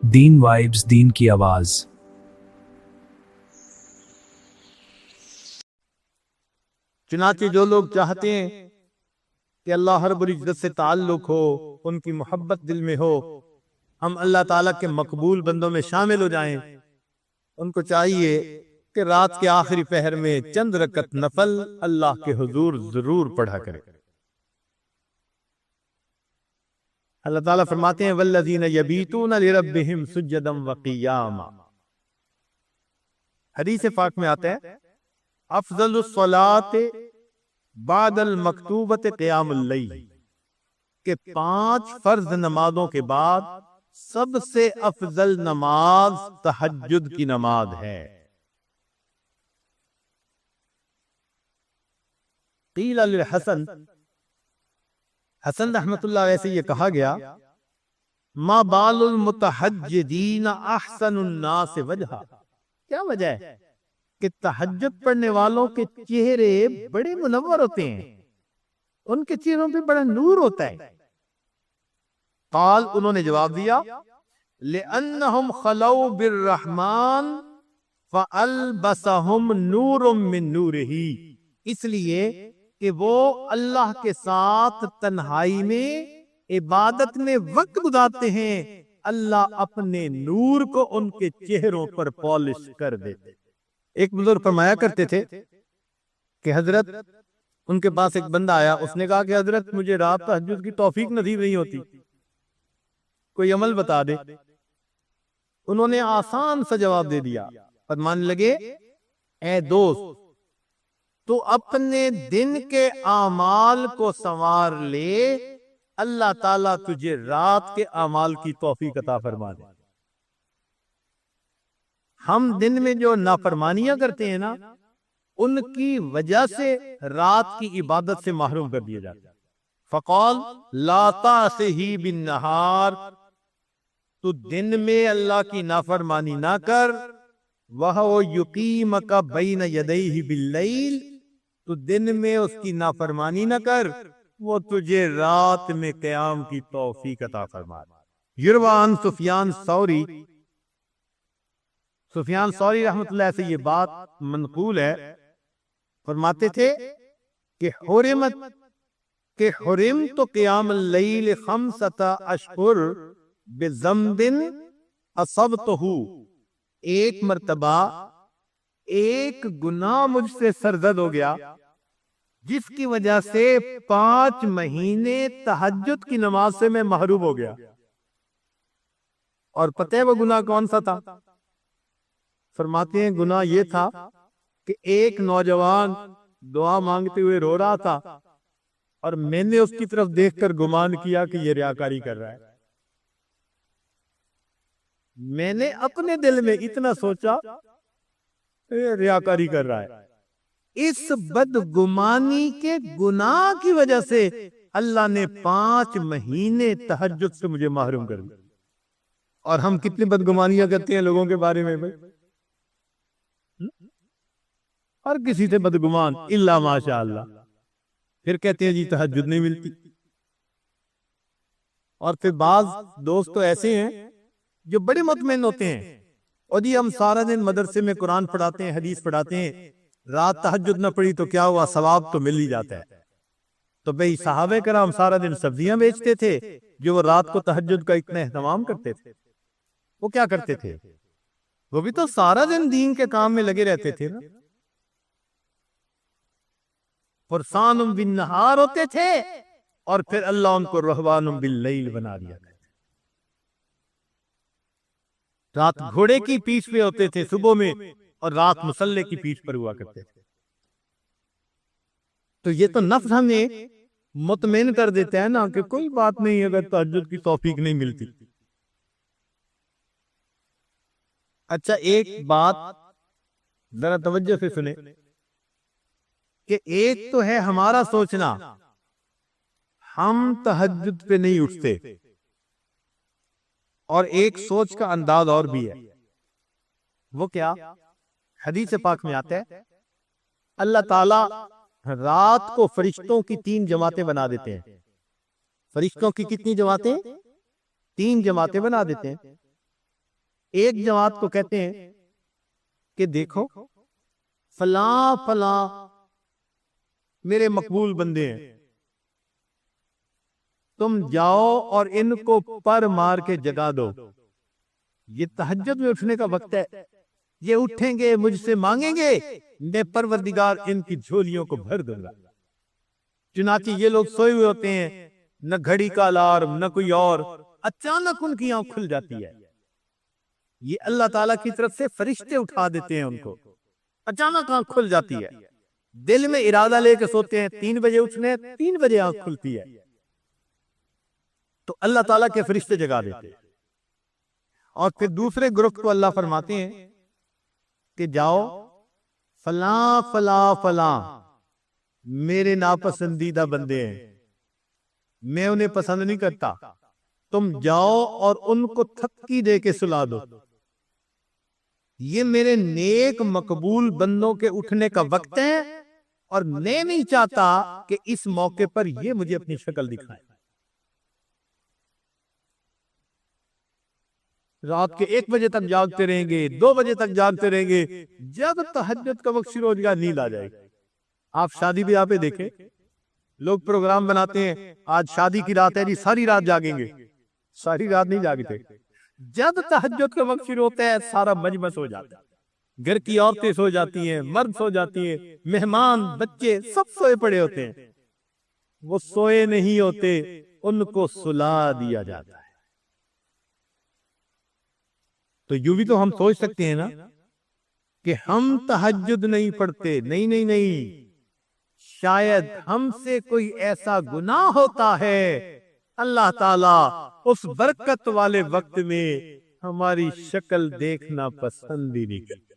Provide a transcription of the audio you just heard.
دین vibes, دین کی آواز۔ چنانچہ جو لوگ چاہتے ہیں کہ اللہ رب العزت سے تعلق ہو، ان کی محبت دل میں ہو، ہم اللہ تعالیٰ کے مقبول بندوں میں شامل ہو جائیں، ان کو چاہیے کہ رات کے آخری پہر میں چند رکعت نفل اللہ کے حضور ضرور پڑھا کرے۔ اللہ تعالیٰ فرماتے ہیں والذین یبیتون لربہم سجدا وقیاما۔ حدیث پاک میں آتا ہے افضل الصلاۃ بعد المکتوبۃ قیام اللیل، کہ 5 فرض نمازوں کے بعد سب سے افضل نماز تہجد کی نماز ہے۔ قیل للحسن، حسن رحمت اللہ علیہ سے یہ کہا گیا ما بال المتہجدین احسن الناس وجہا، کیا وجہ ہے کہ تہجد پڑھنے والوں کے چہرے بڑے منور ہوتے ہیں، ان کے چہروں پہ بڑا نور ہوتا ہے۔ قال، انہوں نے جواب دیا لأنہم خلو بالرحمن فألبسہم نور من نورہ، اس لیے کہ وہ اللہ کے ساتھ تنہائی میں عبادت میں وقت گزارتے ہیں، اللہ اپنے نور کو ان کے چہروں پر پالش کر دیتے۔ ایک بزرگ فرمایا کرتے تھے کہ حضرت، ان کے پاس ایک بندہ آیا، اس نے کہا کہ حضرت مجھے رات تہجد کی توفیق نصیب نہیں ہوتی، کوئی عمل بتا دے۔ انہوں نے آسان سا جواب دے دیا، فرمانے لگے اے دوست، تو اپنے دن کے اعمال کو سنوار لے، اللہ تعالیٰ تجھے رات کے اعمال کی توفیق عطا فرما دے۔ ہم دن میں جو نافرمانیاں کرتے ہیں نا، ان کی وجہ سے رات کی عبادت سے محروم کر دیا جاتا ہے۔ فقال لا تعصہ بالنہار، تو دن میں اللہ کی نافرمانی نہ کر، وَهُوَ يُقِيمَكَ بَيْنَ يَدَيْهِ بِاللَّيْلِ، تو دن میں اس کی نافرمانی نہ کر، وہ تجھے رات میں قیام کی توفیق عطا فرما دے۔ یروان سفیان ثوری، سفیان ثوری رحمت اللہ سے یہ بات منقول ہے، فرماتے تھے کہ حرمت قیام اللیل 5 اشہر بذنب اصبتہ، ایک مرتبہ ایک گناہ مجھ سے سرزد ہو گیا جس کی وجہ سے 5 مہینے تہجد کی نماز سے میں محروم ہو گیا۔ اور پتہ ہے وہ گناہ کون سا تھا؟ فرماتے ہیں گناہ یہ تھا کہ ایک نوجوان دعا مانگتے ہوئے رو رہا تھا، اور میں نے اس کی طرف دیکھ کر گمان کیا کہ یہ ریاکاری کر رہا ہے۔ میں نے اپنے دل میں اتنا سوچا یہ ریاکاری کر رہا ہے۔ اس بدگمانی کے گناہ کی وجہ سے اللہ نے 5 مہینے تہجد سے مجھے محروم کر دیا۔ اور ہم کتنی بدگمانیاں کرتے ہیں لوگوں کے بارے میں، ہر کسی سے بدگمان الا ماشاء اللہ، پھر کہتے ہیں جی تہجد نہیں ملتی۔ اور پھر بعض دوست تو ایسے ہیں جو بڑے مطمئن ہوتے ہیں، اور جی ہم سارا دن مدرسے میں قرآن پڑھاتے ہیں، حدیث پڑھاتے ہیں، رات تہجد نہ پڑھی تو کیا ہوا، ثواب تو مل ہی جاتا ہے۔ تو بھئی صحابہ کرام سارا دن سبزیاں بیچتے تھے، جو وہ رات کو تہجد کا اتنا اہتمام کرتے تھے، وہ کیا کرتے تھے؟ وہ بھی تو سارا دن دین کے کام میں لگے رہتے تھے نا، فرسان بالنہار ہوتے تھے، اور پھر اللہ ان کو رہبان باللیل بنا دیا تھا۔ رات گھوڑے کی پیٹھ پہ ہوتے تھے صبح میں، اور رات مسلح کی پیٹھ پر ہوا کرتے تھے۔ تو یہ تو نفس ہمیں مطمئن کر دیتا ہے نا کہ کوئی بات نہیں اگر تہجد کی توفیق نہیں ملتی۔ اچھا ایک بات ذرا توجہ سے سنیں کہ ایک تو ہے ہمارا سوچنا ہم تہجد پہ نہیں اٹھتے، اور ایک سوچ کا انداز اور بھی ہے، وہ کیا؟ حدیث پاک میں آتا ہے اللہ تعالیٰ رات کو فرشتوں کی 3 جماعتیں بنا دیتے ہیں۔ فرشتوں کی کتنی جماعتیں؟ 3 جماعتیں بنا دیتے ہیں۔ ایک جماعت کو کہتے ہیں کہ دیکھو فلاں فلاں میرے مقبول بندے ہیں، تم جاؤ اور ان کو پر مار کے جگا دو، یہ تہجد میں اٹھنے کا وقت ہے، یہ اٹھیں گے مجھ سے مانگیں گے، میں پروردگار ان کی جھولیوں کو بھر دوں گا۔ چنانچہ یہ لوگ سوئے ہوئے ہوتے ہیں، نہ گھڑی کا الارم نہ کوئی اور، اچانک ان کی آنکھ کھل جاتی ہے، یہ اللہ تعالیٰ کی طرف سے فرشتے اٹھا دیتے ہیں ان کو، اچانک آنکھ کھل جاتی ہے، دل میں ارادہ لے کے سوتے ہیں 3 بجے اٹھنے، 3 بجے آنکھ کھلتی ہے، تو اللہ تعالیٰ کے فرشتے جگا دیتے ہیں۔ اور پھر دوسرے گروپ کو اللہ فرماتے ہیں کہ جاؤ فلاں فلاں فلاں میرے ناپسندیدہ بندے ہیں، میں انہیں پسند نہیں کرتا، تم جاؤ اور ان کو تھپکی دے کے سلا دو، یہ میرے نیک مقبول بندوں کے اٹھنے کا وقت ہے، اور میں نہیں چاہتا کہ اس موقع پر یہ مجھے اپنی شکل دکھائے۔ رات کے 1 بجے تک جاگتے رہیں گے، 2 بجے تک جاگتے رہیں گے، جب تہجد کا وقت شروع ہو جائے گا نیند آ جائے گی۔ آپ شادی بیاہ پہ دیکھیں، لوگ پروگرام بناتے ہیں، آج شادی کی رات ہے جی ساری رات جاگیں گے، ساری رات نہیں جاگتے، جب تہجد کا وقت شروع ہوتا ہے سارا مجمع سو جاتا ہے، گھر کی عورتیں سو جاتی ہیں، مرد سو جاتی ہیں، مہمان بچے سب سوئے پڑے ہوتے ہیں، وہ سوئے نہیں ہوتے، ان کو سلا دیا جاتا ہے۔ تو یوں بھی تو ہم سوچ سکتے ہیں نا کہ ہم تہجد نہیں پڑھتے، نہیں نہیں نہیں، شاید ہم سے کوئی ایسا گناہ ہوتا ہے، اللہ تعالیٰ اس برکت والے وقت میں ہماری شکل دیکھنا پسند ہی نہیں کرتا۔